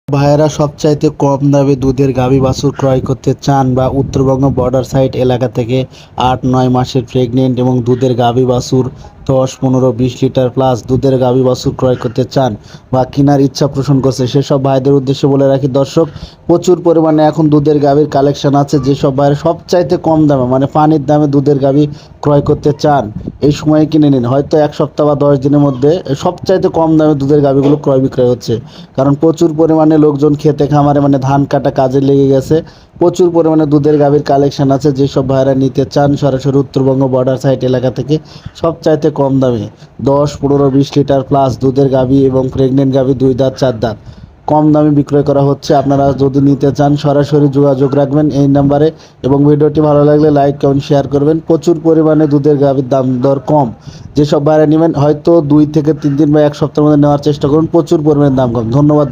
ভাইয়েরা সবচাইতে কম দামে দুধের গাভী বাছুর ক্রয় করতে চান বা উত্তরবঙ্গ বর্ডার সাইড এলাকা থেকে ৮-৯ মাসের প্রেগনেন্ট এবং দুধের গাভী বাছুর ১০-১৫-২০ লিটার প্লাস দুধের গাভী বাছুর ক্রয় করতে চান বা কেনার ইচ্ছা পোষণ করছে সেসব ভাইদের উদ্দেশ্যে বলে রাখি দর্শক, প্রচুর পরিমাণে এখন দুধের গাভীর কালেকশন আছে। যেসব ভাইয়েরা সবচাইতে কম দামে মানে পানির দামে দুধের গাভী ক্রয় করতে চান এই সময়ে কিনে নিন। হয়তো এক সপ্তাহ বা 10 দিনের মধ্যে সবচাইতে কম দামে দুধের গাভীগুলো ক্রয় বিক্রয় হচ্ছে, কারণ প্রচুর পরিমাণে লোকজন খেতে খামারে মানে ধান কাটা কাজে লেগে গেছে। প্রচুর পরিমাণে দুধের গাভীর কালেকশন আছে। যেসব ভাইরা নিতে চান সরাসরি উত্তরবঙ্গ বর্ডার সাইড এলাকা থেকে সবচাইতে কম দামে 10-15-20 লিটার প্লাস দুধের গাভী এবং প্রেগনেন্ট গাভী 2 দাঁত 4 দাঁত কম দামে বিক্রয় করা হচ্ছে। আপনারা যদি নিতে চান সরাসরি যোগাযোগ রাখবেন এই নাম্বারে এবং ভিডিওটি ভালো লাগলে লাইক কমেন্ট শেয়ার করবেন। প্রচুর পরিমাণে দুধের গাভীর দাম দর কম। যেসব বাইরে নেবেন হয়তো 2 থেকে 3 দিন বা এক সপ্তাহের মধ্যে নেওয়ার চেষ্টা করুন, প্রচুর পরিমাণে দাম কম। ধন্যবাদ।